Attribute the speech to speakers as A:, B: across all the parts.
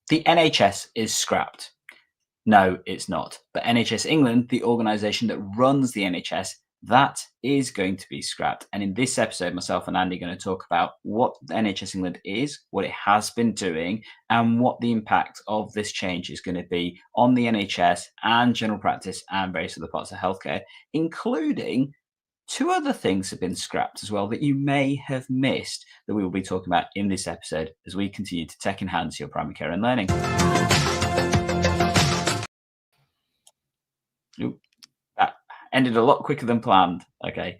A: The NHS is scrapped. No, it's not. But NHS England, the organisation that runs the NHS, that is going to be scrapped. And in this episode, myself and Andy are going to talk about what the NHS England is, what it has been doing, and what the impact of this change is going to be on the NHS and general practice and various other parts of healthcare, including two other things have been scrapped as well that you may have missed that we will be talking about in this episode as we continue to tech enhance your primary care and learning. Ooh, that ended a lot quicker than planned. Okay.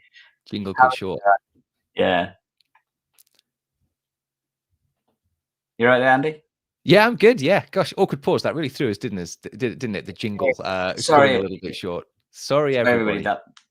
B: Jingle cut short.
A: Yeah. You right there, Andy?
B: Yeah, I'm good. Yeah. Gosh, awkward pause. That really threw us, didn't it? The jingle.
A: Sorry.
B: A little bit short. Sorry, everybody.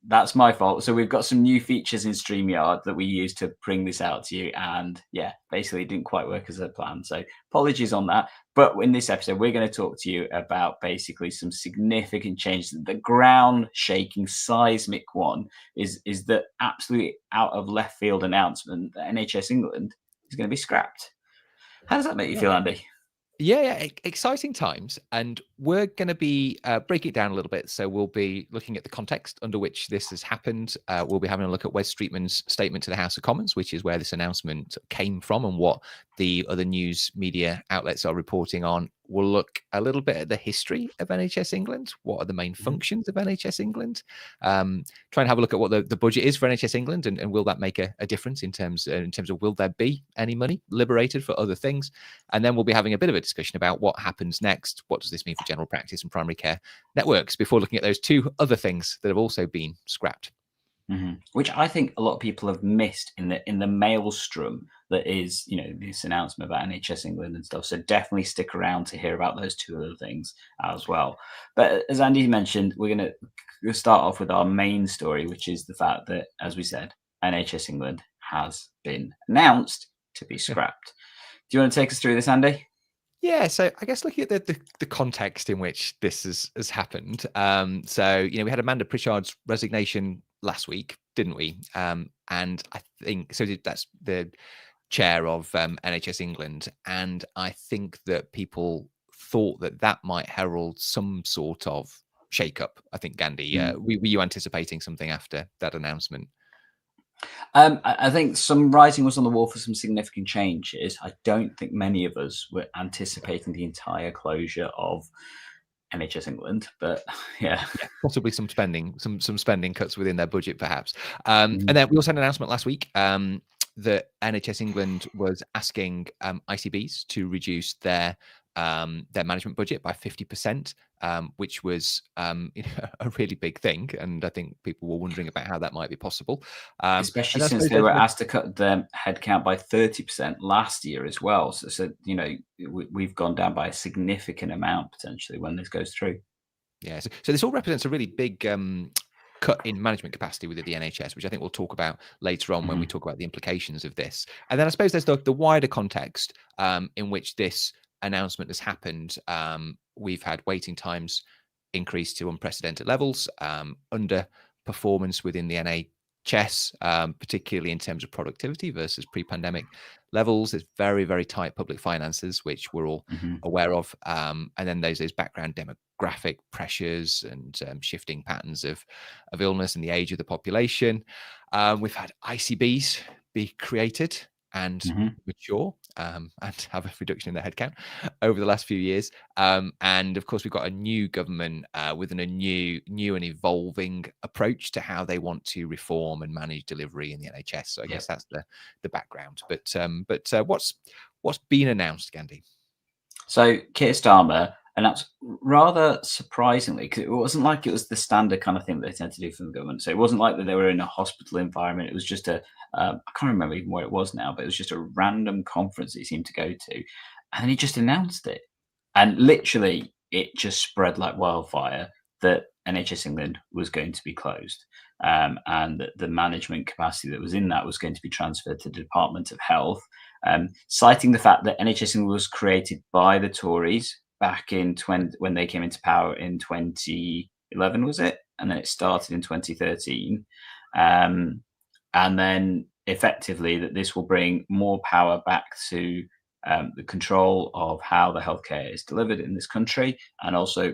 A: That's my fault. So we've got some new features in StreamYard that we use to bring this out to you. And yeah, basically it didn't quite work as I planned. So apologies on that. But in this episode, we're going to talk to you about basically some significant changes. The ground shaking seismic one is the absolutely out of left field announcement that NHS England is going to be scrapped. How does that make you feel, Andy?
B: Yeah, exciting times, and we're going to be breaking it down a little bit. So we'll be looking at the context under which this has happened. We'll be having a look at Wes Streetman's statement to the House of Commons, which is where this announcement came from and what the other news media outlets are reporting on. We'll look a little bit at the history of NHS England. What are the main functions of NHS England? Try and have a look at what the budget is for NHS England, and will that make a difference in terms of will there be any money liberated for other things? And then we'll be having a bit of a discussion about what happens next. What does this mean for general practice and primary care networks before looking at those two other things that have also been scrapped?
A: Which I think a lot of people have missed in the maelstrom that is, this announcement about NHS England and stuff. So definitely stick around to hear about those two other things as well. But as Andy mentioned, we're going to start off with our main story, which is the fact that, as we said, NHS England has been announced to be scrapped. Do you want to take us through this, Andy?
B: Yeah, so I guess looking at the context in which this has happened. So we had Amanda Pritchard's resignation last week, didn't we? And I think so. That's the chair of NHS England, and I think that people thought that might herald some sort of shake-up. I think, Gandhi, were you anticipating something after that announcement?
A: I think some writing was on the wall for some significant changes. I don't think many of us were anticipating the entire closure of NHS England, but yeah,
B: possibly some spending cuts within their budget, perhaps. And then we also had an announcement last week that NHS England was asking ICBs to reduce their management budget by 50%, which was a really big thing, and I think people were wondering about how that might be possible,
A: especially since they were asked to cut their headcount by 30% last year as well. So we've gone down by a significant amount potentially when this goes through.
B: Yeah, so this all represents a really big cut in management capacity within the NHS, which I think we'll talk about later on when we talk about the implications of this. And then I suppose there's the wider context in which this announcement has happened. We've had waiting times increase to unprecedented levels, underperformance within the NHS, particularly in terms of productivity versus pre-pandemic levels. There's very, very tight public finances, which we're all aware of. And then there's those background demographic pressures and shifting patterns of illness and the age of the population. We've had ICBs be created and mature and have a reduction in their headcount over the last few years. And of course, we've got a new government with a new and evolving approach to how they want to reform and manage delivery in the NHS. So I guess that's the background. But what's been announced, Gandhi?
A: So Keir Starmer announced rather surprisingly, because it wasn't like it was the standard kind of thing that they tend to do from the government. So it wasn't like that they were in a hospital environment. It was just I can't remember even where it was now, but it was just a random conference that he seemed to go to. And then he just announced it. And literally it just spread like wildfire that NHS England was going to be closed. And that the management capacity that was in that was going to be transferred to the Department of Health, citing the fact that NHS England was created by the Tories back in when they came into power in 2011, was it? And then it started in 2013. And then effectively that this will bring more power back to the control of how the healthcare is delivered in this country, and also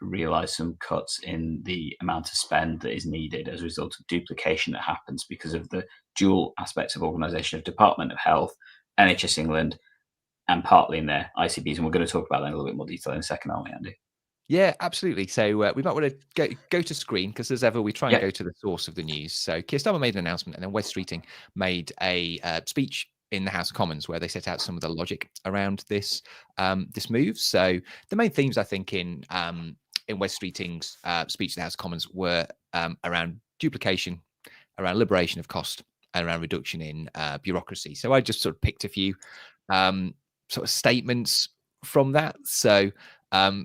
A: realize some cuts in the amount of spend that is needed as a result of duplication that happens because of the dual aspects of organisation of Department of Health, NHS England, and partly in their ICBs. And we're going to talk about that in a little bit more detail in a second, aren't we, Andy?
B: Yeah, absolutely. So we might want to go to screen, because as ever, we try and
A: Yep.
B: go to the source of the news. So Keir Starmer made an announcement, and then Wes Streeting made a speech in the House of Commons where they set out some of the logic around this this move. So the main themes, I think, in Wes Streeting's speech to the House of Commons were around duplication, around liberation of cost, and around reduction in bureaucracy. So I just sort of picked a few sort of statements from that. So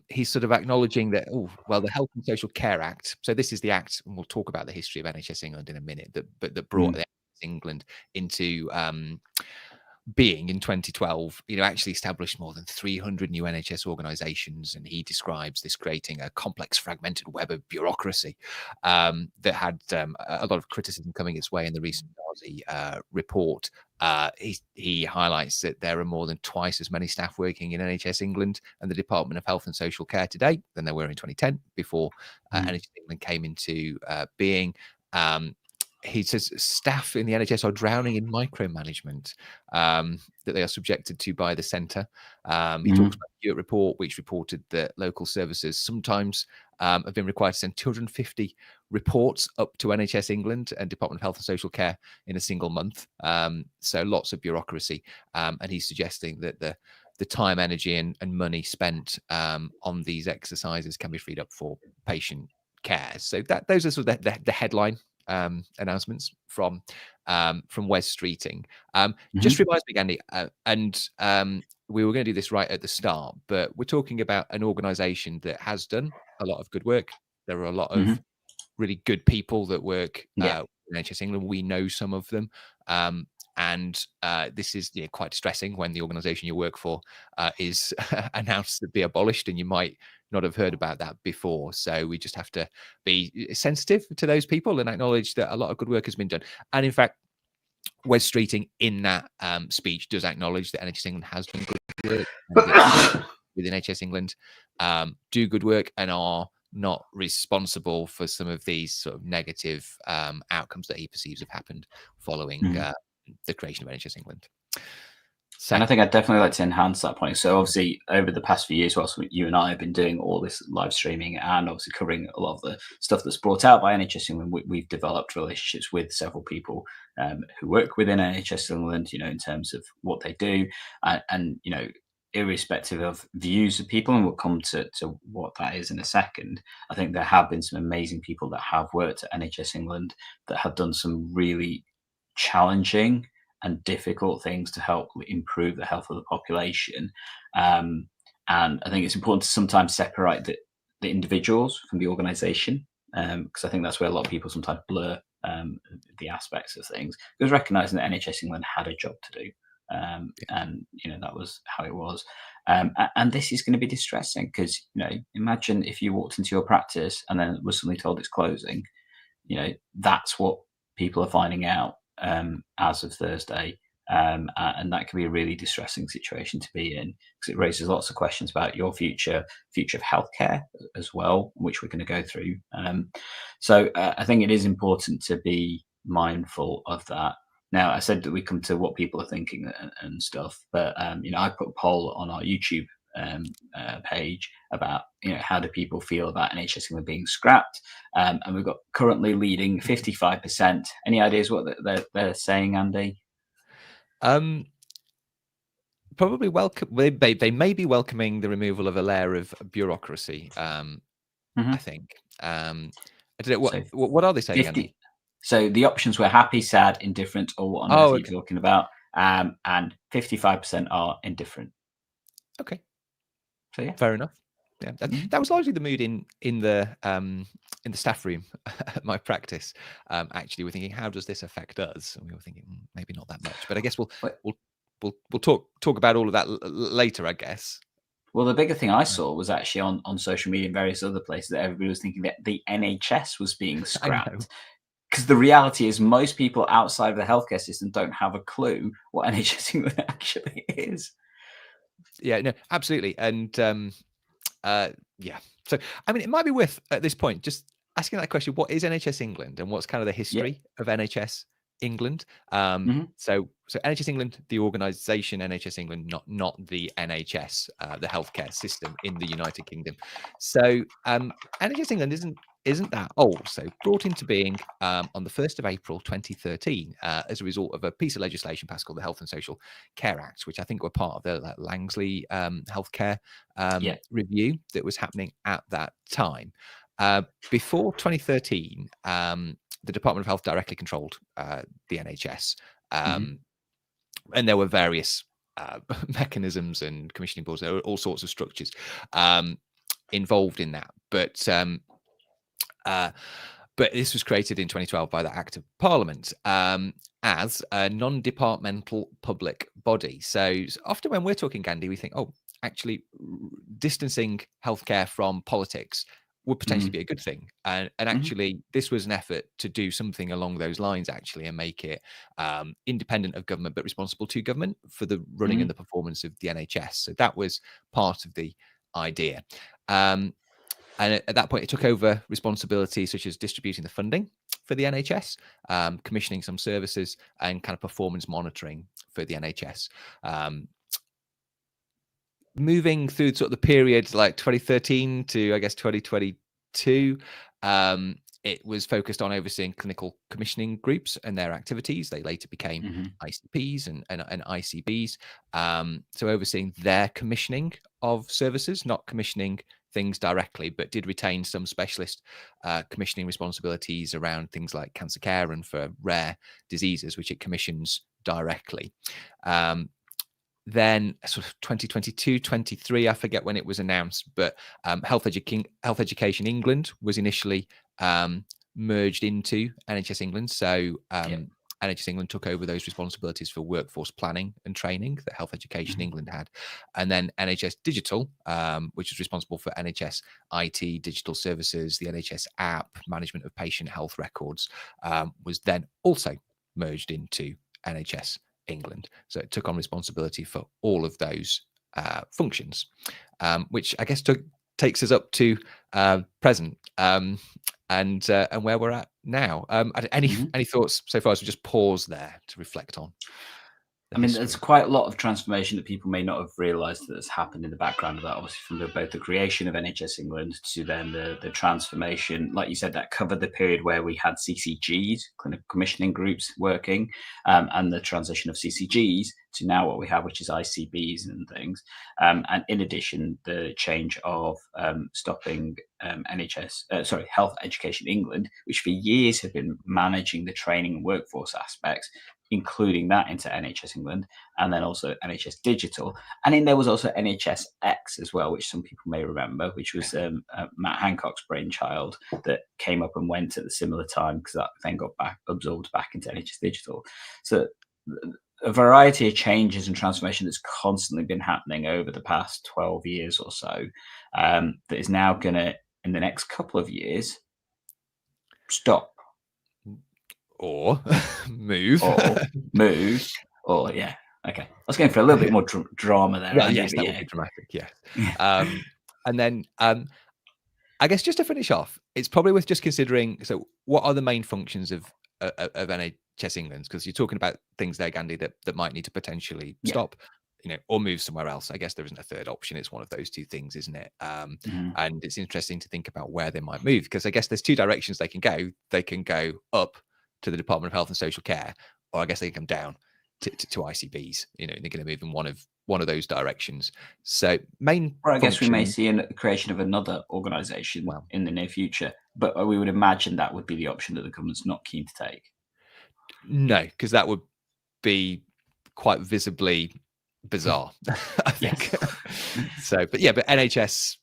B: he's sort of acknowledging that, oh, well, the Health and Social Care Act. So this is the act, and we'll talk about the history of NHS England in a minute, that brought the NHS England into being in 2012, actually established more than 300 new NHS organisations, and he describes this creating a complex, fragmented web of bureaucracy that had a lot of criticism coming its way in the recent Darzi report. He highlights that there are more than twice as many staff working in NHS England and the Department of Health and Social Care today than there were in 2010, before NHS England came into being. He says staff in the NHS are drowning in micromanagement that they are subjected to by the centre. He talks about the Hewitt report, which reported that local services sometimes have been required to send 250 reports up to NHS England and Department of Health and Social Care in a single month. So lots of bureaucracy. And he's suggesting that the time, energy, and money spent on these exercises can be freed up for patient care. So those are sort of the headline announcements from Wes Streeting. Just reminds me, Andy, and we were going to do this right at the start, but we're talking about an organisation that has done a lot of good work. There are a lot of really good people that work in NHS England. We know some of them. And this is quite distressing when the organisation you work for is announced to be abolished, and you might not have heard about that before. So we just have to be sensitive to those people and acknowledge that a lot of good work has been done. And in fact, Wes Streeting in that speech does acknowledge that NHS England has done good work within NHS England, do good work, and are not responsible for some of these sort of negative outcomes that he perceives have happened following the creation of NHS England. So,
A: and I think I'd definitely like to enhance that point. So obviously over the past few years, whilst you and I have been doing all this live streaming and obviously covering a lot of the stuff that's brought out by NHS England, we've developed relationships with several people who work within NHS England, in terms of what they do, and irrespective of views of people, and we'll come to what that is in a second. I think there have been some amazing people that have worked at NHS England that have done some really challenging and difficult things to help improve the health of the population. And I think it's important to sometimes separate the individuals from the organisation, because I think that's where a lot of people sometimes blur the aspects of things. Because recognising that NHS England had a job to do, and that was how it was. And this is going to be distressing because imagine if you walked into your practice and then was suddenly told it's closing. That's what people are finding out as of Thursday. And that can be a really distressing situation to be in, because it raises lots of questions about your future of healthcare as well, which we're going to go through. So I think it is important to be mindful of that. Now, I said that we come to what people are thinking and stuff, but I put a poll on our YouTube page about how do people feel about NHS England being scrapped, and we've got currently leading 55%. Any ideas what they're saying, Andy?
B: Probably welcome. They may be welcoming the removal of a layer of bureaucracy. I think. I don't know what are they saying,
A: 50,
B: Andy?
A: So the options were happy, sad, indifferent, or what on earth are you talking about? And 55% are indifferent.
B: Okay.
A: So yeah,
B: fair enough. Yeah, that was largely the mood in the staff room at my practice. Actually, we're thinking, how does this affect us? And we were thinking, maybe not that much. But I guess we'll talk about all of that later, I guess.
A: Well, the bigger thing I saw was actually on social media and various other places that everybody was thinking that the NHS was being scrapped. Because the reality is most people outside of the healthcare system don't have a clue what NHS England actually is.
B: Yeah, no, absolutely. And yeah. So, I mean, it might be worth at this point just asking that question: what is NHS England, and what's kind of the
A: Yeah.
B: history of NHS England?
A: Hmm.
B: So NHS England, the organisation NHS England, not the NHS, the healthcare system in the United Kingdom. So NHS England isn't that old. So brought into being on the 1st of April 2013 as a result of a piece of legislation passed called the Health and Social Care Act, which I think were part of the Langsley healthcare
A: Yeah.
B: review that was happening at that time. Before 2013, the Department of Health directly controlled the NHS,
A: Hmm.
B: and there were various mechanisms and commissioning boards. There were all sorts of structures involved in that, uh, but this was created in 2012 by the Act of Parliament as a non-departmental public body. So often when we're talking Gandhi, we think, oh, actually distancing healthcare from politics would potentially
A: Hmm.
B: be a good thing. And
A: Hmm.
B: actually, this was an effort to do something along those lines, actually, and make it independent of government, but responsible to government for the running and
A: Hmm.
B: the performance of the NHS. So that was part of the idea. Um, and at that point, it took over responsibilities such as distributing the funding for the NHS, commissioning some services, and kind of performance monitoring for the NHS. Um, Moving through sort of the period like 2013 to, I guess, 2022, it was focused on overseeing clinical commissioning groups and their activities. They later became
A: Hmm.
B: ICPs and ICBs. So overseeing their commissioning of services, not commissioning things directly, but did retain some specialist commissioning responsibilities around things like cancer care and for rare diseases, which it commissions directly. Then sort of 2022, 23, I forget when it was announced, but Health Education England was initially merged into NHS England. So
A: Yeah.
B: NHS England took over those responsibilities for workforce planning and training that Health Education
A: Hmm.
B: England had. And then NHS Digital, which was responsible for NHS IT, digital services, the NHS app, management of patient health records, was then also merged into NHS England. So it took on responsibility for all of those functions, which I guess takes us up to present and where we're at now.
A: Hmm.
B: Any thoughts so far as we just pause there to reflect on the
A: I mean, there's
B: history?
A: quite a lot of transformation that people may not have realised that has happened in the background of that. Obviously, from both the creation of NHS England to then the transformation, like you said, that covered the period where we had CCGs, clinical commissioning groups, working, and the transition of CCGs to now what we have, which is ICBs and things. And in addition, the change of stopping Health Education England, which for years have been managing the training and workforce aspects, including that into NHS England, and then also NHS Digital. And then there was also NHS X as well, which some people may remember, which was Matt Hancock's brainchild that came up and went at the similar time because that then got absorbed back into NHS Digital. So a variety of changes and transformation that's constantly been happening over the past 12 years or so, that is now going to, in the next couple of years, stop
B: Or move.
A: or move or yeah. Okay. I was going for a little bit more drama there,
B: Well,
A: Andy,
B: yes,
A: but
B: that would
A: yeah.
B: be dramatic. Yes.
A: Yeah.
B: And then I guess just to finish off, it's probably worth just considering. So, what are the main functions of NHS England? Because you're talking about things there, Gandhi, that might need to potentially
A: Yeah.
B: stop, or move somewhere else. I guess there isn't a third option. It's one of those two things, isn't it?
A: Mhm.
B: And it's interesting to think about where they might move because I guess there's two directions they can go. They can go up to the Department of Health and Social Care, or I guess they can come down to ICBs. They're going to move in one of those directions. So, main
A: Or I guess we may
B: function.
A: see the creation of another organisation
B: Well,
A: in the near future, but we would imagine that would be the option that the government's not keen to take.
B: no, because that would be quite visibly bizarre, I think.
A: Yes.
B: So, but yeah, but NHS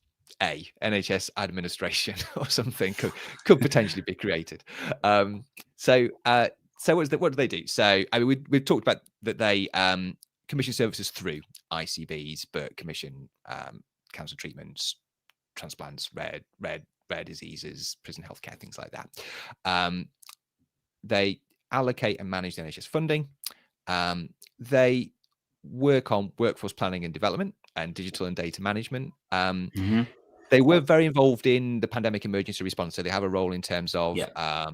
B: administration or something could potentially be created. So, what do they do? So, I mean, we've talked about that they commission services through ICBs, but commission cancer treatments, transplants, rare diseases, prison healthcare, things like that. They allocate and manage the NHS funding. They work on workforce planning and development and digital and data management.
A: Hmm.
B: They were very involved in the pandemic emergency response, so they have a role in terms of
A: Yeah.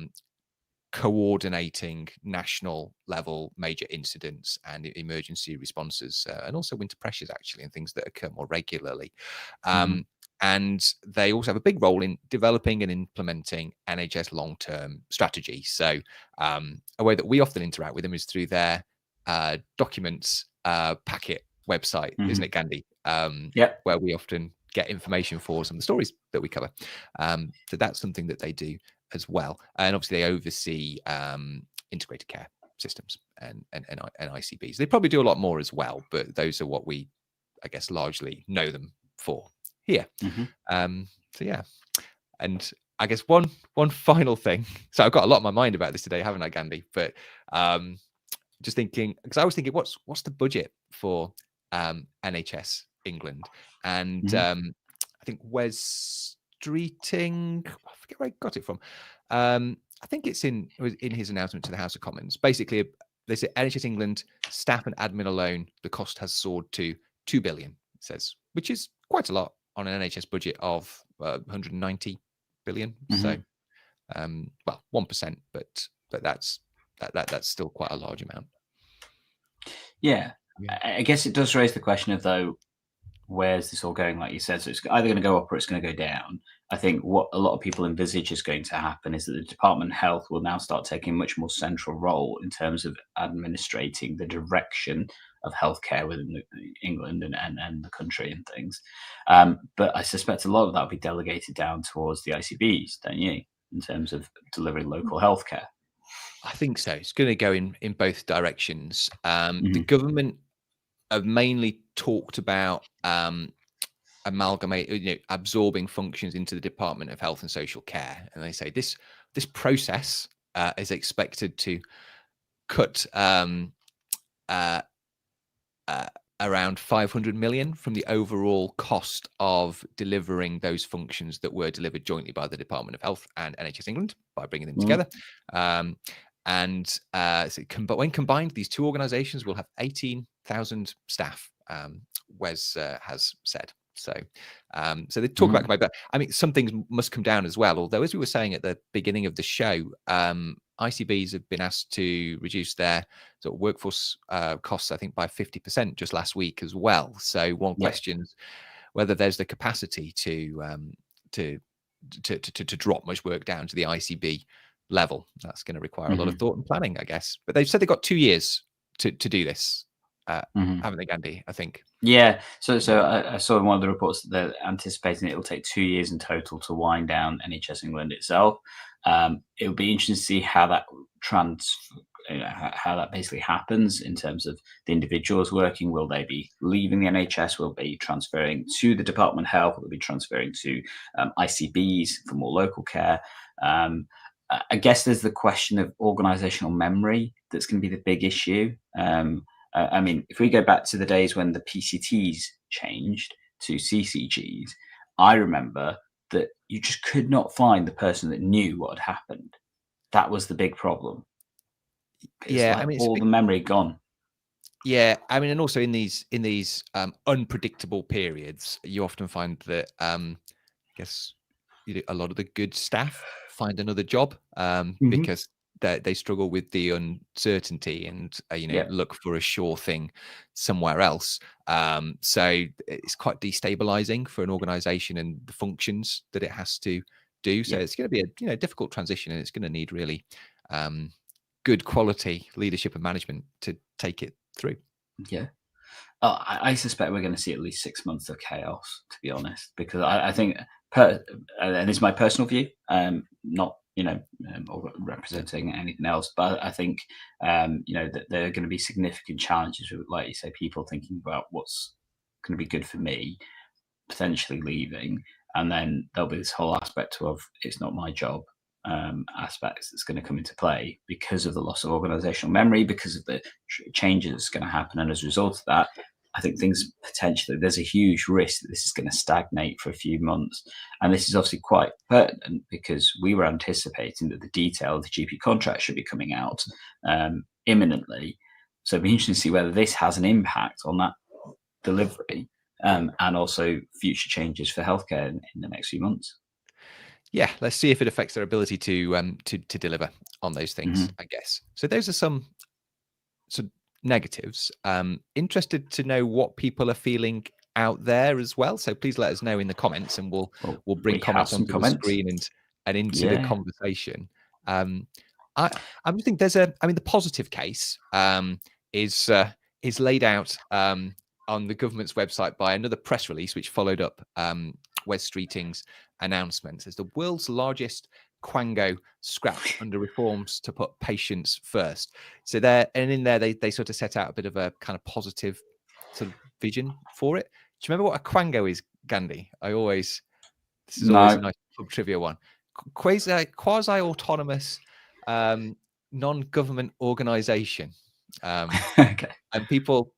B: coordinating national level major incidents and emergency responses, and also winter pressures actually, and things that occur more regularly.
A: Hmm.
B: And they also have a big role in developing and implementing NHS long-term strategy. So a way that we often interact with them is through their documents packet website, isn't
A: Hmm.
B: it, Gandhi?
A: Yeah.
B: Where we often get information for some of the stories that we cover. So that's something that they do as well. And obviously they oversee integrated care systems and ICBs. They probably do a lot more as well, but those are what we, I guess, largely know them for here.
A: Hmm.
B: So yeah, and I guess one final thing. So I've got a lot on my mind about this today, haven't I, Gandhi? But just thinking, because I was thinking, what's the budget for NHS England? And
A: Hmm.
B: I think Wes Streeting, I forget where I got it from. I think it was in his announcement to the House of Commons. Basically, they said NHS England staff and admin alone, the cost has soared to 2 billion. It says, which is quite a lot on an NHS budget of 190 billion. So,
A: Hmm.
B: well, 1%, but that's still quite a large amount.
A: Yeah.
B: Yeah.
A: I guess it does raise the question of, though, where's this all going, like you said? So it's either going to go up or it's going to go down. I think what a lot of people envisage is going to happen is that the Department of Health will now start taking a much more central role in terms of administrating the direction of healthcare within England and the country and things. But I suspect a lot of that will be delegated down towards the ICBs, don't you, in terms of delivering local healthcare?
B: I think so. It's going to go in both directions. The
A: Hmm.
B: government have mainly talked about absorbing functions into the Department of Health and Social Care, and they say this process is expected to cut uh, uh, around 500 million from the overall cost of delivering those functions that were delivered jointly by the Department of Health and NHS England by bringing them
A: Hmm.
B: together. Um, but when combined, these two organisations will have 18,000 staff. Wes has said. So they talk about
A: Hmm.
B: combining, but I mean, some things must come down as well. Although, as we were saying at the beginning of the show, ICBs have been asked to reduce their sort of workforce costs, I think, by 50% just last week as well. So one
A: Yeah.
B: questions whether there's the capacity to to drop much work down to the ICB level. That's going to require a lot of
A: Hmm.
B: thought and planning, I guess. But they've said they've got 2 years to do this,
A: Hmm.
B: haven't they, Gandhi? I think.
A: Yeah, so I saw in one of the reports that they're anticipating it will take 2 years in total to wind down NHS England itself. It'll be interesting to see how that how that basically happens in terms of the individuals working. Will they be leaving the NHS? Will they be transferring to the Department of Health? Will they be transferring to ICBs for more local care? I guess there's the question of organisational memory that's going to be the big issue. I mean, if we go back to the days when the PCTs changed to CCGs, I remember that you just could not find the person that knew what had happened. That was the big problem. It's
B: Yeah, I
A: like
B: mean, it's a
A: all
B: big.
A: the memory gone.
B: Yeah, I mean, and also in these unpredictable periods, you often find that I guess a lot of the good staff find another job
A: Hmm.
B: because they struggle with the uncertainty and
A: Yeah,
B: look for a sure thing somewhere else. So it's quite destabilizing for an organization and the functions that it has to do. So
A: yeah,
B: it's going to be a difficult transition, and it's going to need really um, good quality leadership and management to take it through.
A: yeah. I suspect we're going to see at least 6 months of chaos, to be honest, because I think, and this is my personal view, not or representing anything else, but I think that there are going to be significant challenges with, like you say, people thinking about what's going to be good for me, potentially leaving, and then there'll be this whole aspect of it's not my job aspects that's going to come into play because of the loss of organizational memory, because of the changes that's going to happen, and as a result of that, I think things potentially there's a huge risk that this is going to stagnate for a few months, and this is obviously quite pertinent because we were anticipating that the detail of the GP contract should be coming out imminently. So it'd be interesting to see whether this has an impact on that delivery. and also future changes for healthcare in the next few months.
B: Yeah, let's see if it affects their ability to deliver on those things, I guess. So those are some negatives. Interested to know what people are feeling out there as well. So please let us know in the comments, and we'll bring
A: We have
B: comments
A: some
B: onto the
A: comments.
B: screen and into the
A: Yeah.
B: conversation. I just think there's I mean, the positive case is laid out on the government's website by another press release, which followed up Wes Streeting's announcement. As the world's largest quango scrapped under reforms to put patients first. So in there they sort of set out a bit of a kind of positive sort of vision for it. Do you remember what a quango is, Gandhi? This is always a
A: No.
B: nice pub trivia one. Quasi-autonomous non-government organization.
A: Okay.
B: And people,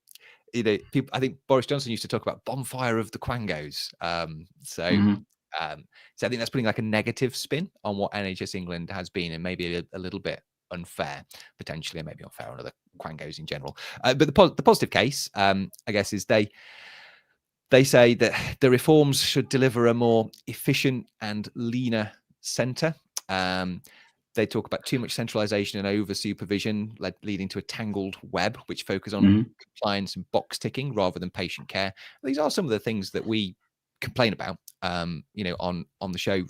B: I think Boris Johnson used to talk about bonfire of the quangos. So I think that's putting like a negative spin on what NHS England has been, and maybe a little bit unfair, potentially, and maybe unfair on other quangos in general. But the positive case, I guess, is they say that the reforms should deliver a more efficient and leaner centre. They talk about too much centralisation and over supervision, leading to a tangled web, which focus on compliance and box ticking rather than patient care. These are some of the things that we complain about, on the show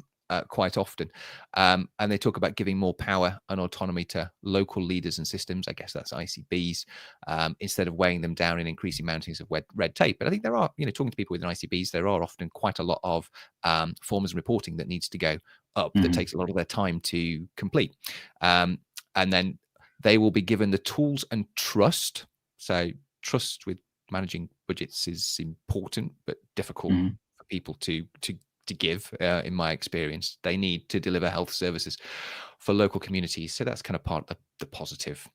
B: quite often. And they talk about giving more power and autonomy to local leaders and systems. I guess that's ICBs, instead of weighing them down in increasing mountains of red tape. But I think there are, talking to people within ICBs, there are often quite a lot of forms and reporting that needs to go up that takes a lot of their time to complete. And then they will be given the tools and trust. So trust with managing budgets is important, but difficult for people to give, in my experience. They need to deliver health services for local communities. So that's kind of part of the positive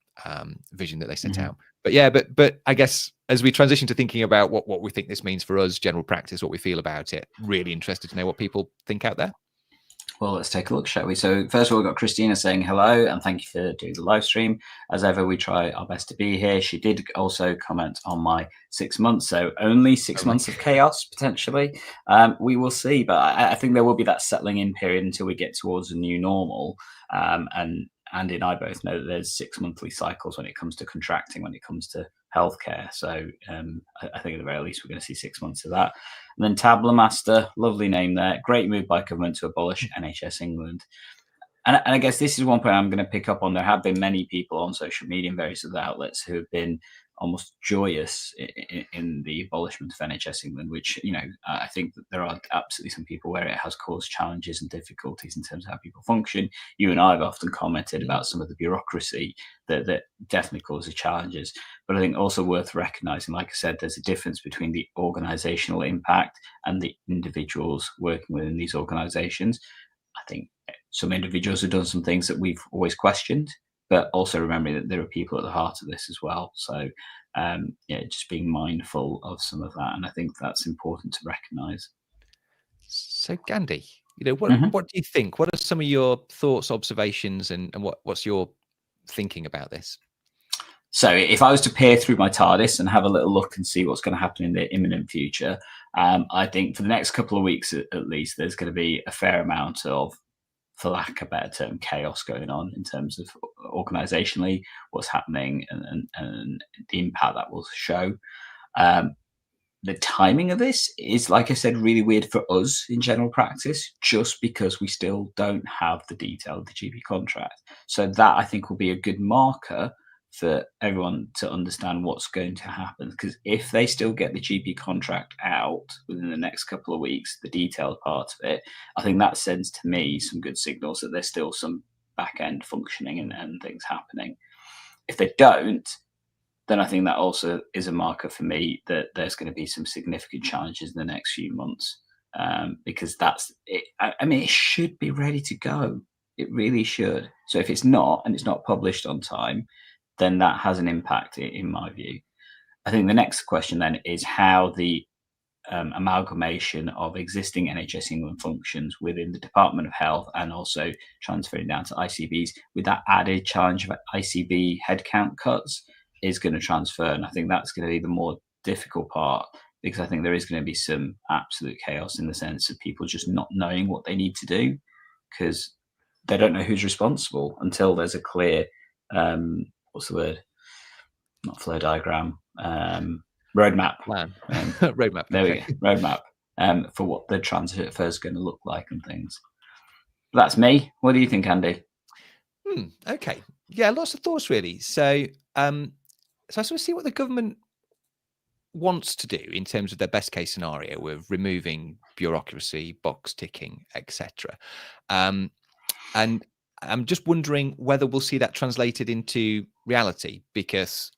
B: vision that they set out. But yeah, but I guess as we transition to thinking about what we think this means for us, general practice, what we feel about it, really interested to know what people think out there.
A: Well, let's take a look, shall we? So first of all, we've got Christina saying hello and thank you for doing the live stream. As ever, we try our best to be here. She did also comment on my 6 months, so only 6 months of chaos, potentially. We will see, but I think there will be that settling in period until we get towards a new normal. And Andy and I both know that there's 6 monthly cycles when it comes to contracting, when it comes to healthcare. So I think at the very least, we're going to see 6 months of that. And then Tabler Master, lovely name there. Great move by government to abolish NHS England. And I guess this is one point I'm going to pick up on. There have been many people on social media and various other outlets who have been almost joyous in the abolishment of NHS England, which, I think that there are absolutely some people where it has caused challenges and difficulties in terms of how people function. You and I have often commented about some of the bureaucracy that definitely causes challenges. But I think also worth recognising, like I said, there's a difference between the organisational impact and the individuals working within these organisations. I think some individuals have done some things that we've always questioned, but also remembering that there are people at the heart of this as well. So, just being mindful of some of that. And I think that's important to recognise.
B: So, Gandhi, what do you think? What are some of your thoughts, observations, and what's your thinking about this?
A: So if I was to peer through my TARDIS and have a little look and see what's going to happen in the imminent future, I think for the next couple of weeks at least, there's going to be a fair amount of, for lack of a better term, chaos going on in terms of organisationally what's happening and the impact that will show. The timing of this is, like I said, really weird for us in general practice, just because we still don't have the detail of the GP contract. So that, I think, will be a good marker for everyone to understand what's going to happen. Because if they still get the GP contract out within the next couple of weeks, the detailed part of it, I think that sends to me some good signals that there's still some back end functioning and things happening. If they don't, then I think that also is a marker for me that there's going to be some significant challenges in the next few months, because that's it. I mean, it should be ready to go. It really should. So if it's not, and it's not published on time, then that has an impact in my view. I think the next question then is how the amalgamation of existing NHS England functions within the Department of Health and also transferring down to ICBs with that added challenge of ICB headcount cuts is going to transfer. And I think that's going to be the more difficult part, because I think there is going to be some absolute chaos in the sense of people just not knowing what they need to do because they don't know who's responsible until there's a clear, what's the word? Not flow diagram, roadmap.
B: Plan. Roadmap.
A: There
B: Okay.
A: we go, roadmap for what the transfer is going to look like and things. That's me. What do you think, Andy?
B: Okay. Yeah, lots of thoughts really. So, so I sort of see what the government wants to do in terms of their best case scenario of removing bureaucracy, box ticking, etc. And I'm just wondering whether we'll see that translated into reality, because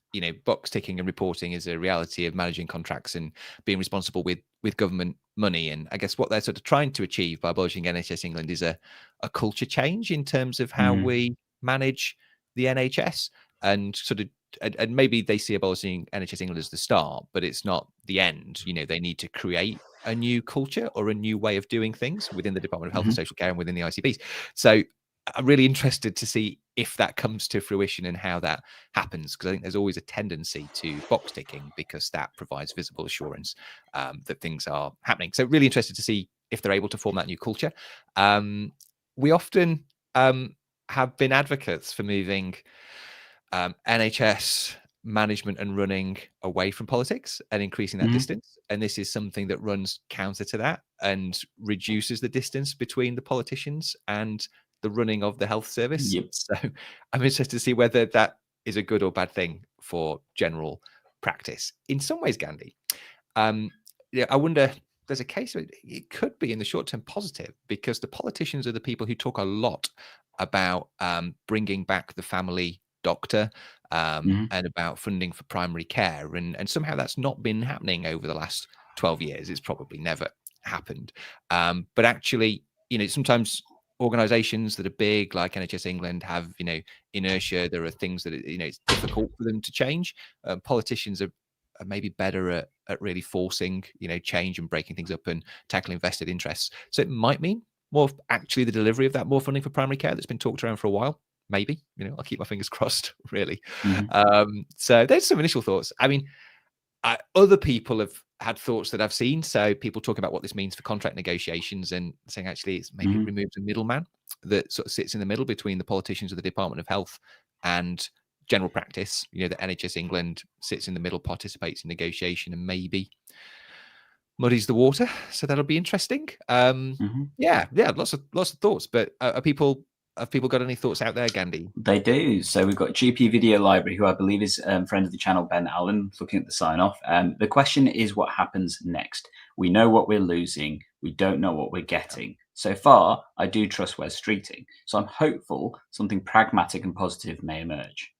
B: box ticking and reporting is a reality of managing contracts and being responsible with government money. And I guess what they're sort of trying to achieve by abolishing NHS England is a culture change in terms of how we manage the NHS, and sort of and maybe they see abolishing NHS England as the start, but it's not the end. They need to create a new culture or a new way of doing things within the Department of Health and Social Care and within the ICBs. So I'm really interested to see if that comes to fruition and how that happens, because I think there's always a tendency to box ticking because that provides visible assurance that things are happening. So really interested to see if they're able to form that new culture. We often have been advocates for moving NHS management and running away from politics and increasing that distance. And this is something that runs counter to that and reduces the distance between the politicians and the running of the health service.
A: Yep.
B: So I'm interested to see whether that is a good or bad thing for general practice. In some ways, Gandhi, I wonder, there's a case where it could be in the short term positive, because the politicians are the people who talk a lot about bringing back the family doctor and about funding for primary care. And somehow that's not been happening over the last 12 years. It's probably never happened. But actually, sometimes organizations that are big like NHS England have, inertia. There are things that, it's difficult for them to change. Politicians are maybe better at really forcing, change and breaking things up and tackling vested interests. So it might mean more actually the delivery of that more funding for primary care that's been talked around for a while. Maybe, I'll keep my fingers crossed, really. So there's some initial thoughts. I mean, other people have had thoughts that I've seen. So people talking about what this means for contract negotiations and saying actually it's maybe removes a middleman that sort of sits in the middle between the politicians of the Department of Health and general practice. The NHS England sits in the middle, participates in negotiation, and maybe muddies the water. So that'll be interesting. Yeah, lots of thoughts. But have people got any thoughts out there, Gandhi?
A: They do. So we've got GP Video Library, who I believe is friend of the channel, Ben Allen, looking at the sign off. The question is, what happens next? We know what we're losing. We don't know what we're getting. So far, I do trust Wes Streeting. So I'm hopeful something pragmatic and positive may emerge.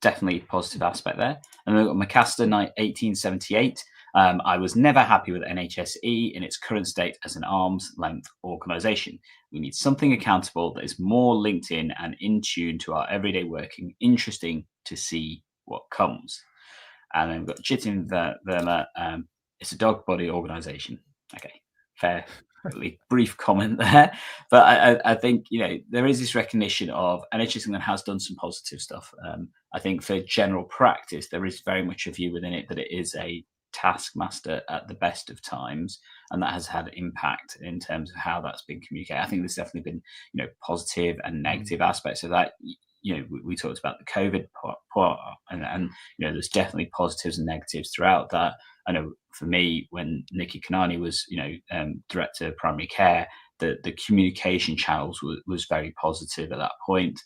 A: Definitely positive aspect there. And then we've got Macaster 1878. I was never happy with NHSE in its current state as an arm's length organisation. We need something accountable that is more linked in and in tune to our everyday working. Interesting to see what comes. And then we've got Chitin Verma. It's a dog body organisation. Okay, fair. Really brief comment there, but I think there is this recognition of NHS England has done some positive stuff. I think for general practice, there is very much a view within it that it is a taskmaster at the best of times, and that has had impact in terms of how that's been communicated. I think there's definitely been positive and negative aspects of that. We talked about the COVID part, and there's definitely positives and negatives throughout that. I know for me, when Nikki Kanani was, director of primary care, the communication channels was very positive at that point.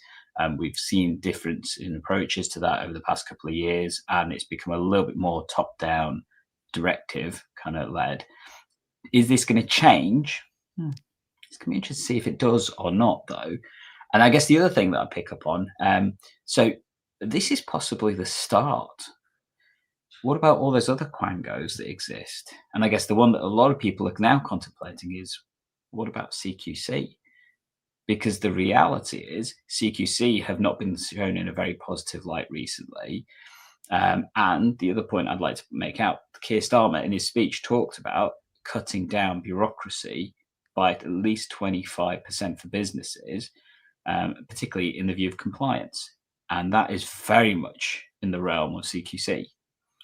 A: We've seen difference in approaches to that over the past couple of years, and it's become a little bit more top-down, directive kind of led. Is this going to change? It's going to be interesting to see if it does or not, though. And I guess the other thing that I pick up on, so this is possibly the start. What about all those other quangos that exist? And I guess the one that a lot of people are now contemplating is, what about CQC? Because the reality is CQC have not been shown in a very positive light recently. And the other point I'd like to make out, Keir Starmer in his speech talked about cutting down bureaucracy by at least 25% for businesses, particularly in the view of compliance. And that is very much in the realm of CQC.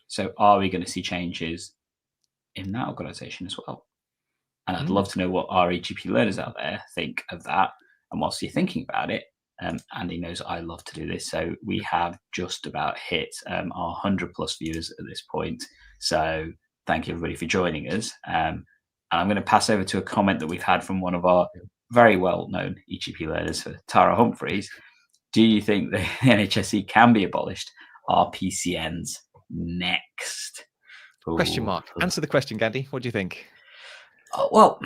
A: So are we going to see changes in that organisation as well. And I'd
B: Mm.
A: love to know what our EGP learners out there think of that. And whilst you're thinking about it, Andy knows I love to do this. So we have just about hit our 100 plus viewers at this point. So thank you everybody for joining us. And I'm going to pass over to a comment that we've had from one of our very well-known EGP learners, for Tara Humphreys. Do you think the NHSE can be abolished? Are PCNs next?
B: Question mark. Answer the question, Gandhi. What do you think?
A: Well,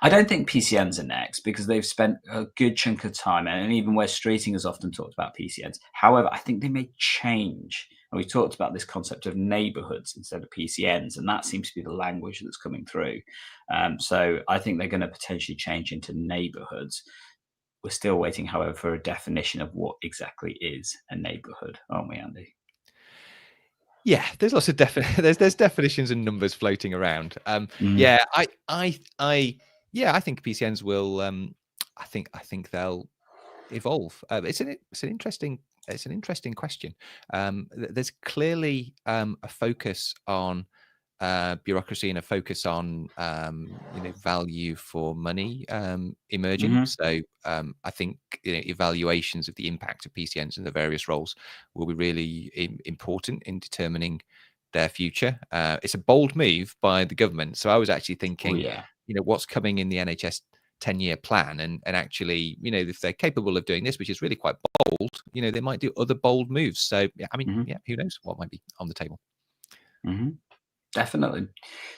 A: I don't think PCNs are next, because they've spent a good chunk of time, and even Wes Streeting has often talked about PCNs. However, I think they may change. And we talked about this concept of neighbourhoods instead of PCNs, and that seems to be the language that's coming through. So I think they're going to potentially change into neighbourhoods. We're still waiting, however, for a definition of what exactly is a neighbourhood, aren't we, Andy?
B: Yeah, there's lots of there's definitions and numbers floating around. Yeah, I think PCNs will. I think they'll evolve. It's an interesting question. There's clearly a focus on bureaucracy and a focus on value for money emerging. So I think evaluations of the impact of PCNs in the various roles will be really important in determining their future. It's a bold move by the government. So I was actually thinking, what's coming in the NHS 10-year plan, and actually, if they're capable of doing this, which is really quite bold, they might do other bold moves. So yeah, I mean, who knows what might be on the table.
A: Definitely.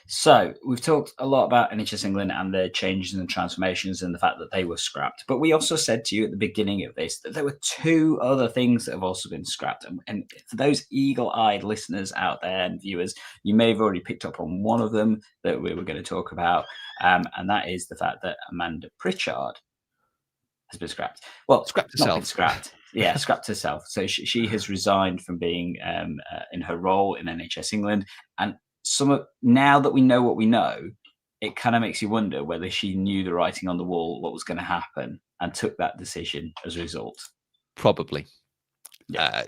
A: So we've talked a lot about NHS England and their changes and transformations and the fact that they were scrapped. But we also said to you at the beginning of this that there were two other things that have also been scrapped. And for those eagle-eyed listeners out there and viewers, you may have already picked up on one of them that we were going to talk about. And that is the fact that Amanda Pritchard has been scrapped. Well,
B: scrapped herself.
A: Not been scrapped. Yeah, scrapped herself. So she has resigned from being in her role in NHS England. And now that we know what we know, it kind of makes you wonder whether she knew the writing on the wall, what was going to happen, and took that decision as a result.
B: Probably. Yeah.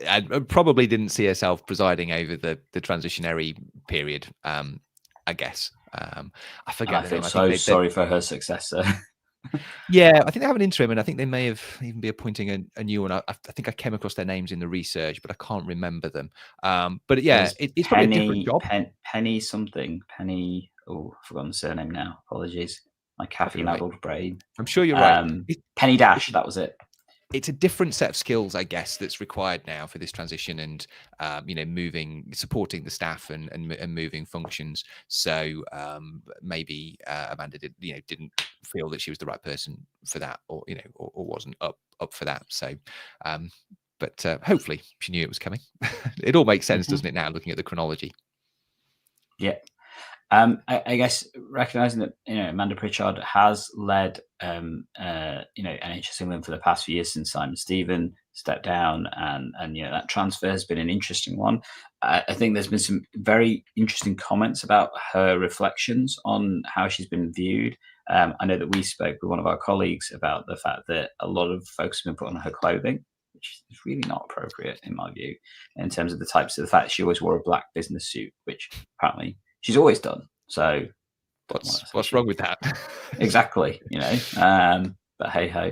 B: And probably didn't see herself presiding over the transitionary period, I guess. I forget.
A: I feel sorry for her successor.
B: Yeah, I think they have an interim, and I think they may have even be appointing a new one. I think I came across their names in the research, but I can't remember them. But yeah, it's probably a different job.
A: Penny something. Penny. Oh, I've forgotten the surname now. Apologies. My caffeine-addled brain.
B: I'm sure you're right.
A: Penny Dash. That was it.
B: It's a different set of skills, I guess, that's required now for this transition, and supporting the staff and moving functions. So maybe Amanda didn't feel that she was the right person for that, or wasn't up for that. So, but hopefully she knew it was coming. It all makes sense, doesn't it? Now, looking at the chronology.
A: Yeah. I guess recognizing that Amanda Pritchard has led NHS England for the past few years since Simon Stephen stepped down, and that transfer has been an interesting one. I think there's been some very interesting comments about her reflections on how she's been viewed. I know that we spoke with one of our colleagues about the fact that a lot of focus has been put on her clothing, which is really not appropriate in my view, in terms of the fact that she always wore a black business suit, which apparently she's always done. So
B: what's wrong with that?
A: Exactly, but hey ho.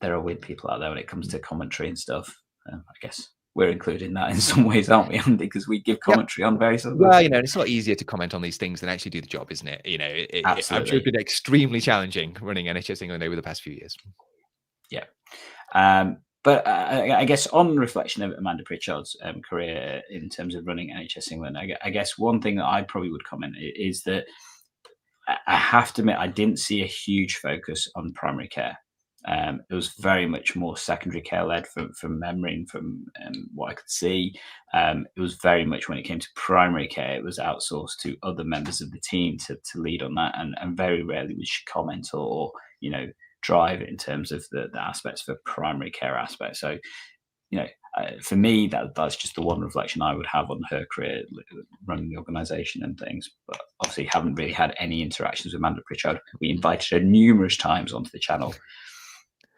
A: There are weird people out there when it comes to commentary and stuff. I guess we're including that in some ways, aren't we, Andy? Because we give commentary on various other
B: things. It's a lot easier to comment on these things than actually do the job, isn't it? I'm sure it's been extremely challenging running NHS England over the past few years.
A: Yeah. But I guess on reflection of Amanda Pritchard's career in terms of running NHS England, I guess one thing that I probably would comment is that I have to admit I didn't see a huge focus on primary care. It was very much more secondary care led from memory and from what I could see. It was very much, when it came to primary care, it was outsourced to other members of the team to lead on that, and very rarely would she comment or drive in terms of the aspects for primary care aspects. So, for me, that's just the one reflection I would have on her career running the organisation and things. But obviously, haven't really had any interactions with Amanda Pritchard. We invited her numerous times onto the channel.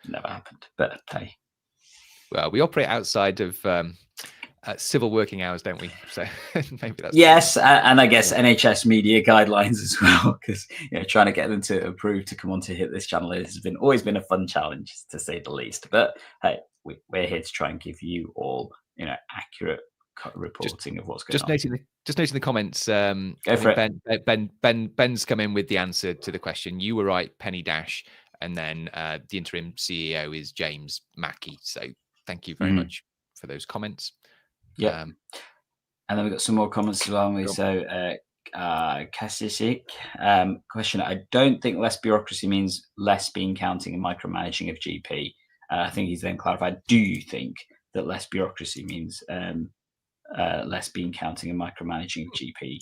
A: Never happened. But hey,
B: well, we operate outside of civil working hours, don't we? So maybe that's
A: yes, and I guess NHS media guidelines as well, because trying to get them to approve to come on to hit this channel has always been a fun challenge, to say the least. But hey, we're here to try and give you all accurate reporting of what's going on.
B: Just noting the comments.
A: Go for
B: it. Ben's come in with the answer to the question. You were right, Penny Dash, and then the interim CEO is James Mackey. So thank you very much for those comments.
A: Yeah. And then we've got some more comments as well. So Kasisik, question: I don't think less bureaucracy means less bean counting and micromanaging of GP. I think he's then clarified: do you think that less bureaucracy means less bean counting and micromanaging of GP?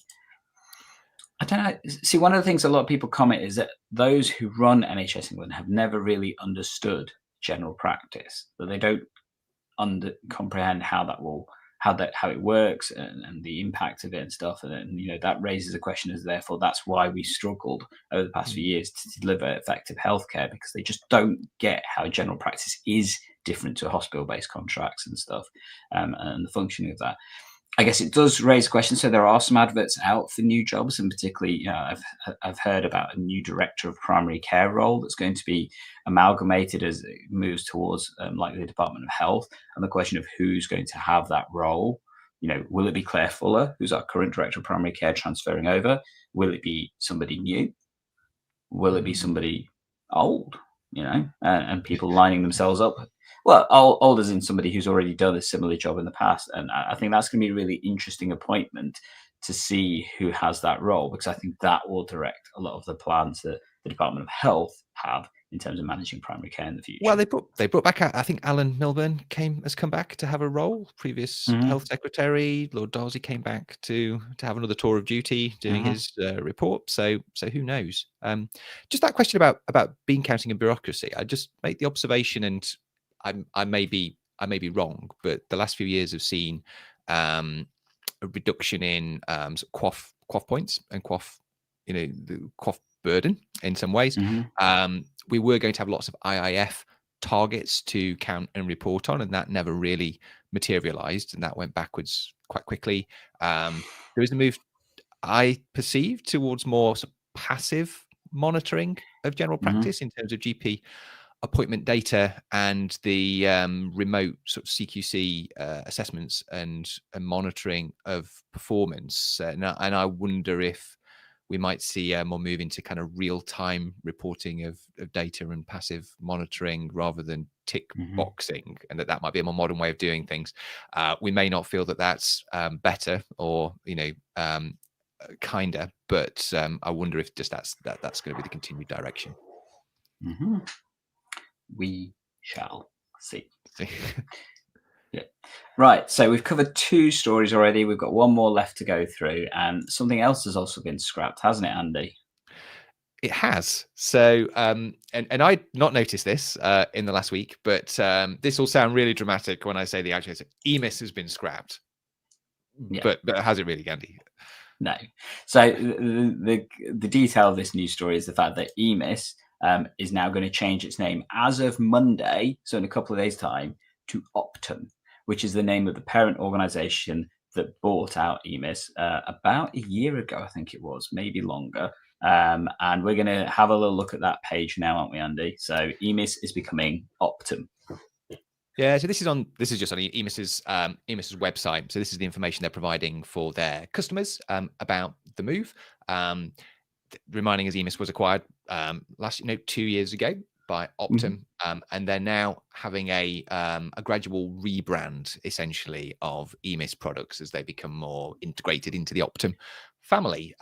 A: I don't know. See, one of the things a lot of people comment is that those who run NHS England have never really understood general practice, that they don't comprehend how it works and the impact of it and stuff. And that raises a question as therefore that's why we struggled over the past few years to deliver effective healthcare, because they just don't get how general practice is different to hospital-based contracts and stuff, and the functioning of that. I guess it does raise questions. So there are some adverts out for new jobs, and particularly, I've heard about a new director of primary care role that's going to be amalgamated as it moves towards like the Department of Health. And the question of who's going to have that role, will it be Claire Fuller, who's our current director of primary care, transferring over? Will it be somebody new? Will it be somebody old? And people lining themselves up. Well, old as in somebody who's already done a similar job in the past. And I think that's going to be a really interesting appointment to see who has that role, because I think that will direct a lot of the plans that the Department of Health have in terms of managing primary care in the future.
B: Well, they brought back, I think Alan Milburn has come back to have a role. Previous health secretary Lord Darcy came back to have another tour of duty doing his report. So who knows? Just that question about bean counting and bureaucracy. I just make the observation, and I may be wrong, but the last few years have seen a reduction in sort of quaff points and the quaff burden in some ways. We were going to have lots of IIF targets to count and report on, and that never really materialized, and that went backwards quite quickly. There is a move, I perceive, towards more sort of passive monitoring of general practice in terms of GP appointment data and the remote sort of CQC assessments and monitoring of performance. And I wonder if we might see more move into kind of real-time reporting of data and passive monitoring rather than tick boxing, and that might be a more modern way of doing things. We may not feel that that's better or kinder, but I wonder if just that's going to be the continued direction.
A: We shall see. Yeah. Right. So we've covered 2 stories already. We've got one more left to go through, and something else has also been scrapped, hasn't it, Andy?
B: It has. So, and I'd not noticed this in the last week, but this will sound really dramatic when I say the actual EMIS has been scrapped. Yeah. But has it really, Gandhi?
A: No. So the detail of this news story is the fact that EMIS is now going to change its name as of Monday, so in a couple of days' time, to Optum, which is the name of the parent organization that bought out EMIS about a year ago, I think it was, maybe longer. And we're going to have a little look at that page now, aren't we, Andy? So EMIS is becoming Optum.
B: Yeah, so this is just on EMIS's website. So this is the information they're providing for their customers about the move. Reminding us, EMIS was acquired 2 years ago by Optum, and they're now having a gradual rebrand, essentially, of EMIS products as they become more integrated into the Optum family.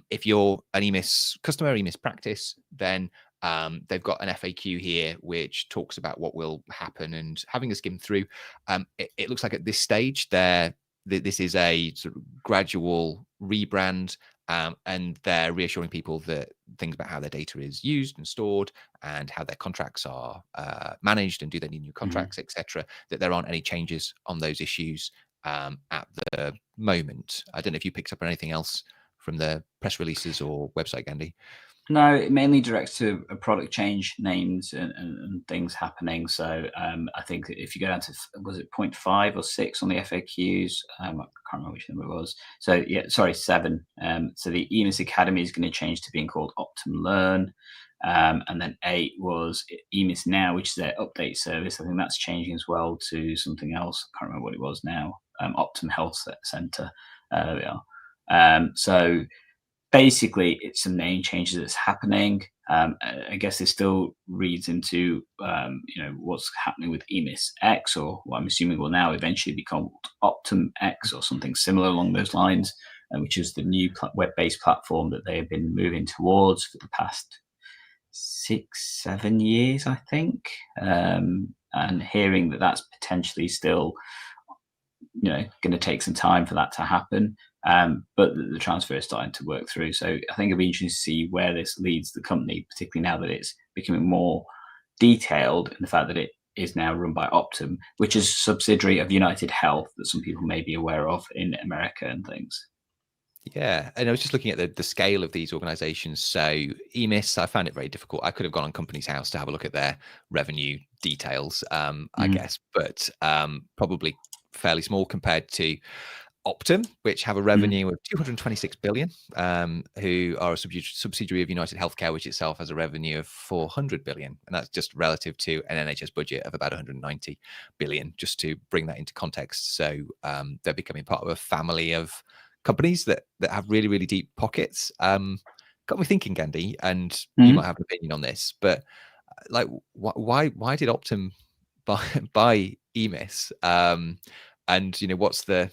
B: If you're an EMIS customer, EMIS practice, then they've got an FAQ here which talks about what will happen. And having a skim through, it looks like at this stage this is a sort of gradual rebrand. And they're reassuring people that things about how their data is used and stored and how their contracts are managed and do they need new contracts, etc., that there aren't any changes on those issues at the moment. I don't know if you picked up on anything else from the press releases or website, Gandhi.
A: No, it mainly directs to a product change names and things happening. So I think if you go down to, was it 0.5 or 6 on the FAQs? I can't remember which number it was. So yeah, sorry, 7. So the EMIS Academy is going to change to being called Optum Learn. And then 8 was EMIS Now, which is their update service. I think that's changing as well to something else. I can't remember what it was now. Optum Health Center. There we are. So basically, it's some name changes that's happening. I guess it still reads into what's happening with EMIS X, or what I'm assuming will now eventually be called Optum X or something similar along those lines, which is the new web-based platform that they have been moving towards for the past 6-7 years, I think. And hearing that that's potentially still going to take some time for that to happen. But the transfer is starting to work through. So I think it'll be interesting to see where this leads the company, particularly now that it's becoming more detailed in the fact that it is now run by Optum, which is a subsidiary of United Health that some people may be aware of in America and things.
B: Yeah, and I was just looking at the scale of these organizations. So EMIS, I found it very difficult. I could have gone on Companies House to have a look at their revenue details, I guess, but probably fairly small compared to Optum, which have a revenue of 226 billion, who are a subsidiary of United Healthcare, which itself has a revenue of 400 billion. And that's just relative to an NHS budget of about 190 billion, just to bring that into context. So they're becoming part of a family of companies that have really, really deep pockets. Got me thinking, Gandhi, and you might have an opinion on this, but like, why did Optum buy EMIS? And what's the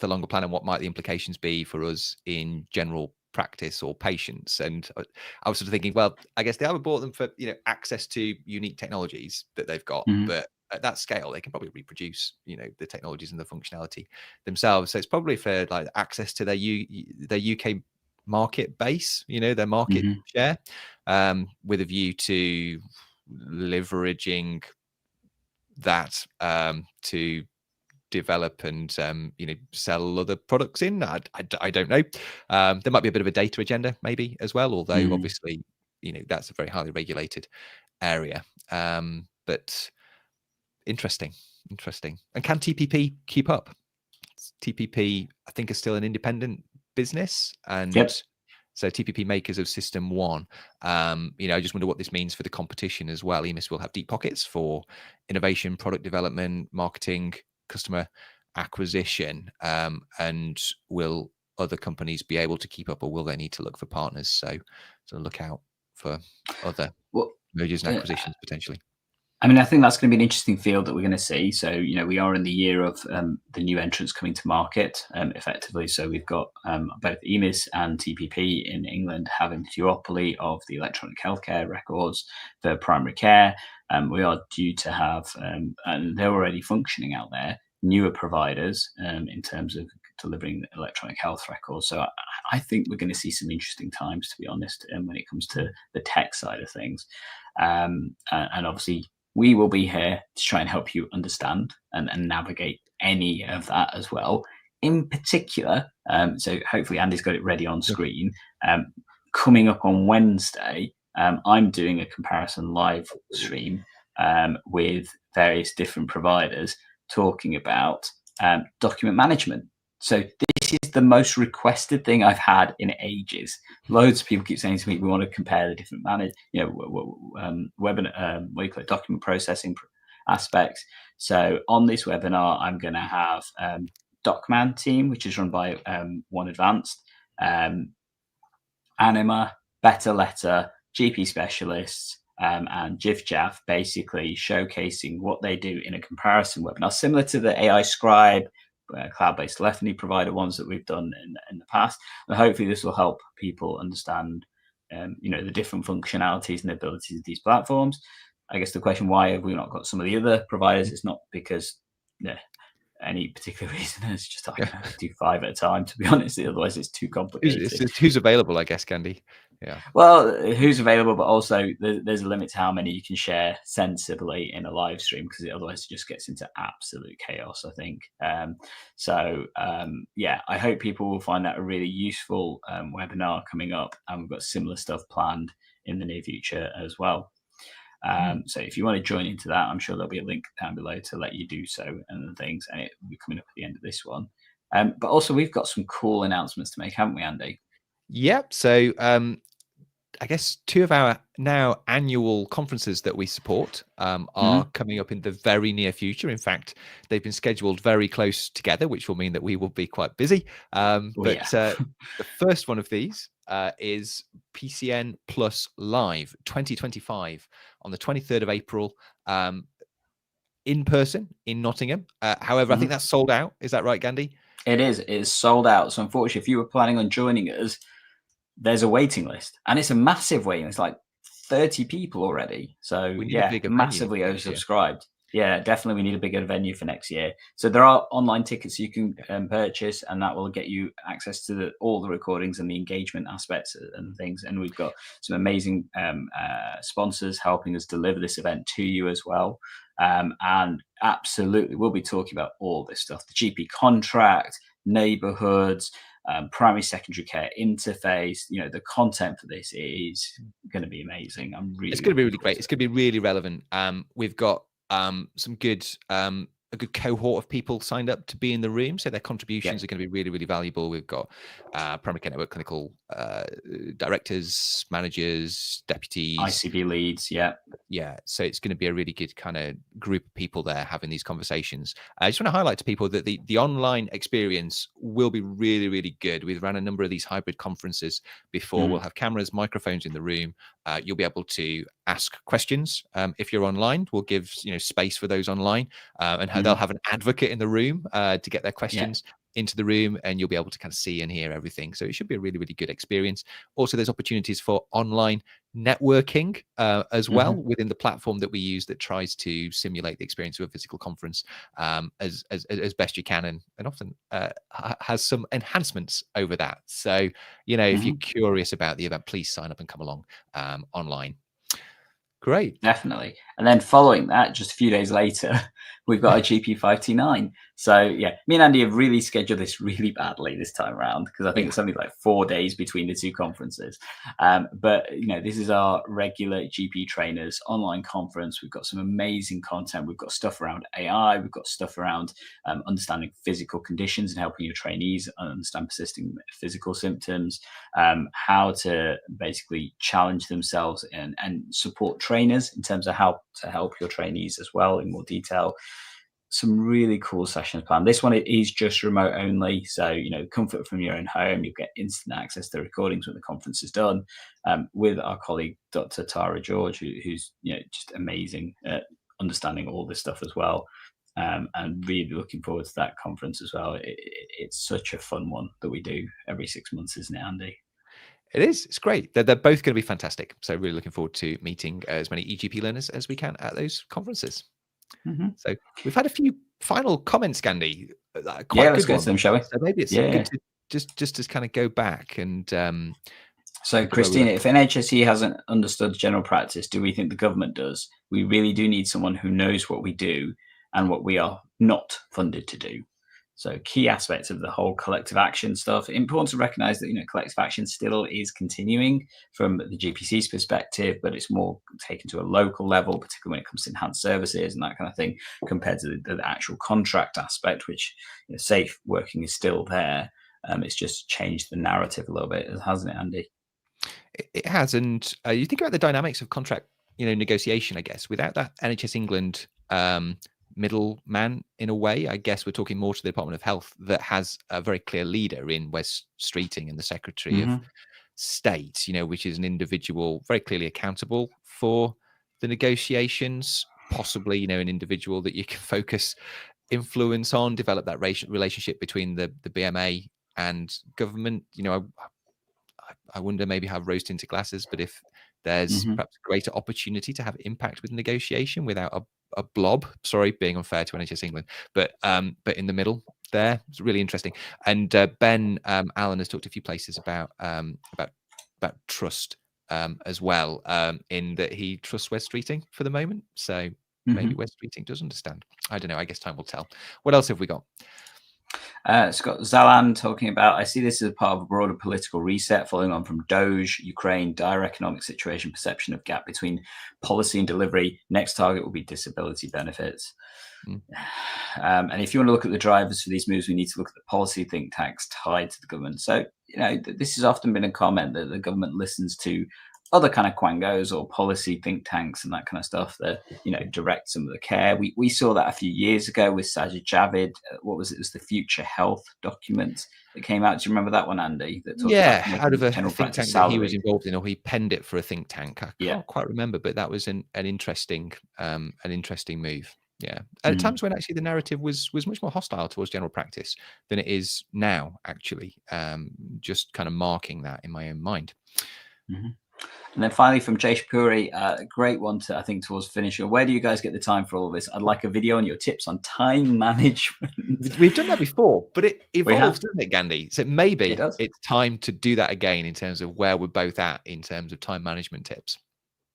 B: longer plan, and what might the implications be for us in general practice or patients? And I was sort of thinking, well, I guess they haven't bought them for access to unique technologies that they've got, but at that scale, they can probably reproduce the technologies and the functionality themselves. So it's probably for like access to their UK market base, their market share, with a view to leveraging that to develop and sell other products in. I don't know. There might be a bit of a data agenda maybe as well, although obviously that's a very highly regulated area. But interesting. And can TPP keep up? TPP, I think, is still an independent business, and so TPP, makers of System 1. I just wonder what this means for the competition as well. EMIS will have deep pockets for innovation, product development, marketing, customer acquisition, and will other companies be able to keep up, or will they need to look for partners? So look out for other mergers and acquisitions potentially.
A: I mean, I think that's going to be an interesting field that we're going to see. So, we are in the year of the new entrants coming to market effectively. So we've got both EMIS and TPP in England having the duopoly of the electronic healthcare records for primary care. We are due to have, and they're already functioning out there, newer providers in terms of delivering electronic health records. So I think we're going to see some interesting times, to be honest, when it comes to the tech side of things. And obviously, we will be here to try and help you understand and navigate any of that as well. In particular, so hopefully Andy's got it ready on screen. Coming up on Wednesday, I'm doing a comparison live stream with various different providers talking about document management. So this is the most requested thing I've had in ages. Loads of people keep saying to me, we want to compare the different document processing aspects. So on this webinar, I'm going to have DocMan team, which is run by One Advanced, Anima, Better Letter, GP specialists, and JivJav, basically showcasing what they do in a comparison webinar, similar to the AI Scribe cloud-based telephony provider ones that we've done in the past. And hopefully this will help people understand the different functionalities and abilities of these platforms. I guess the question, why have we not got some of the other providers? It's not because any particular reason. It's just I can only do 5 at a time, to be honest. Otherwise, it's too complicated.
B: Who's available, I guess, Candy. Yeah.
A: Well, who's available, but also there's a limit to how many you can share sensibly in a live stream, because otherwise it just gets into absolute chaos, I think. Yeah, I hope people will find that a really useful webinar coming up, and we've got similar stuff planned in the near future as well. So if you want to join into that, I'm sure there'll be a link down below to let you do so and things, and it will be coming up at the end of this one. But also we've got some cool announcements to make, haven't we, Andy?
B: Yep. So I guess 2 of our now annual conferences that we support are coming up in the very near future. In fact, they've been scheduled very close together, which will mean that we will be quite busy. The first one of these is PCN Plus Live 2025 on the 23rd of April in person in Nottingham. However, I think that's sold out. Is that right, Gandhi?
A: It is. It is sold out. So unfortunately, if you were planning on joining us, there's a waiting list, and it's a massive waiting list, like 30 people already. So yeah, massively oversubscribed. Yeah, definitely we need a bigger venue for next year. So there are online tickets you can purchase, and that will get you access to all the recordings and the engagement aspects and things. And we've got some amazing sponsors helping us deliver this event to you as well. And absolutely, we'll be talking about all this stuff: the GP contract, neighborhoods, primary secondary care interface. The content for this is going to be amazing.
B: It's going to be really great. It's going to be really relevant. We've got some good a good cohort of people signed up to be in the room, so their contributions are going to be really, really valuable. We've got primary care network clinical directors, managers, deputies,
A: ICB leads.
B: So it's going to be a really good kind of group of people there having these conversations. I just want to highlight to people that the online experience will be really, really good. We've run a number of these hybrid conferences before. We'll have cameras, microphones in the room. You'll be able to ask questions if you're online. We'll give space for those online, and they'll have an advocate in the room to get their questions into the room, and you'll be able to kind of see and hear everything. So it should be a really, really good experience. Also, there's opportunities for online networking as well within the platform that we use that tries to simulate the experience of a physical conference as best you can, and often has some enhancements over that. So if you're curious about the event, please sign up and come along online. Great.
A: Definitely. And then following that, just a few days later, we've got a GP 529. So yeah, me and Andy have really scheduled this really badly this time around, because I think it's only like 4 days between the two conferences. But this is our regular GP trainers online conference. We've got some amazing content. We've got stuff around AI. We've got stuff around understanding physical conditions and helping your trainees understand persisting physical symptoms, how to basically challenge themselves and support trainers in terms of how to help your trainees as well in more detail. Some really cool sessions planned. This one is just remote only, so comfort from your own home. You get instant access to the recordings when the conference is done, with our colleague Dr. Tara George, who's just amazing at understanding all this stuff as well, and really looking forward to that conference as well. It's such a fun one that we do every 6 months, isn't it, Andy?
B: It is. It's great. They're both going to be fantastic. So really looking forward to meeting as many EGP learners as we can at those conferences. So we've had a few final comments, Gandhi.
A: Let's go to them, shall we?
B: So maybe it's good to just kind of go back and.
A: So, Christina, if NHSE hasn't understood general practice, do we think the government does? We really do need someone who knows what we do and what we are not funded to do. So key aspects of the whole collective action stuff. Important to recognise that collective action still is continuing from the GPC's perspective, but it's more taken to a local level, particularly when it comes to enhanced services and that kind of thing, compared to the actual contract aspect, which safe working is still there. It's just changed the narrative a little bit, hasn't it, Andy?
B: It has, and you think about the dynamics of contract, negotiation. I guess without that NHS England middleman, in a way, I guess we're talking more to the Department of Health, that has a very clear leader in Wes Streeting and the Secretary of State, which is an individual very clearly accountable for the negotiations, possibly, an individual that you can focus influence on, develop that relationship between the BMA and government. I wonder maybe how rose tinted glasses, but if there's
A: Mhm.
B: perhaps greater opportunity to have impact with negotiation without a blob. Sorry, being unfair to NHS England, but in the middle there, it's really interesting. And Ben Allen has talked a few places about trust as well, in that he trusts Wes Streeting for the moment. So maybe
A: Mhm.
B: Wes Streeting does understand. I don't know. I guess time will tell. What else have we got?
A: Scott Zalan talking about, I see this as a part of a broader political reset following on from Doge, Ukraine, dire economic situation, perception of gap between policy and delivery. Next target will be disability benefits.
B: Mm.
A: And if you want to look at the drivers for these moves, we need to look at the policy think tanks tied to the government. So, this has often been a comment that the government listens to other kind of quangos or policy think tanks and that kind of stuff that direct some of the care. We saw that a few years ago with Sajid Javid. What was it? It was the Future Health document that came out. Do you remember that one, Andy? That talked about
B: Yeah, out of
A: making
B: a
A: general
B: think
A: practice
B: tank that he was
A: salary.
B: involved in, or he penned it for a think tank. I
A: Yeah.
B: can't quite remember, but that was an interesting move. Yeah, at
A: Mm.
B: times when actually the narrative was much more hostile towards general practice than it is now. Actually, just kind of marking that in my own mind.
A: Mhm. And then finally from Jay Shapuri, a great one to, I think, towards finishing. Where do you guys get the time for all of this? I'd like a video on your tips on time management.
B: We've done that before, but it
A: We
B: evolves,
A: have.
B: doesn't it, Gandhi? So
A: It
B: maybe
A: does.
B: it's time to do that again in terms of where we're both at in terms of time management tips.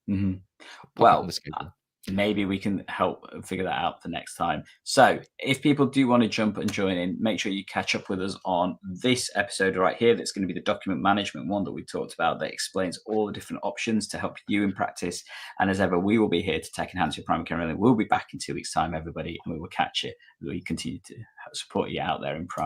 A: Mhm.
B: Pop it on the
A: Well,
B: schedule.
A: maybe we can help figure that out for next time. So, if people do want to jump and join in, make sure you catch up with us on this episode right here. That's going to be the document management one that we talked about that explains all the different options to help you in practice. And as ever, we will be here to tech enhance your primary care. And we'll be back in 2 weeks' time, everybody, and we will catch you. We continue to support you out there in primary.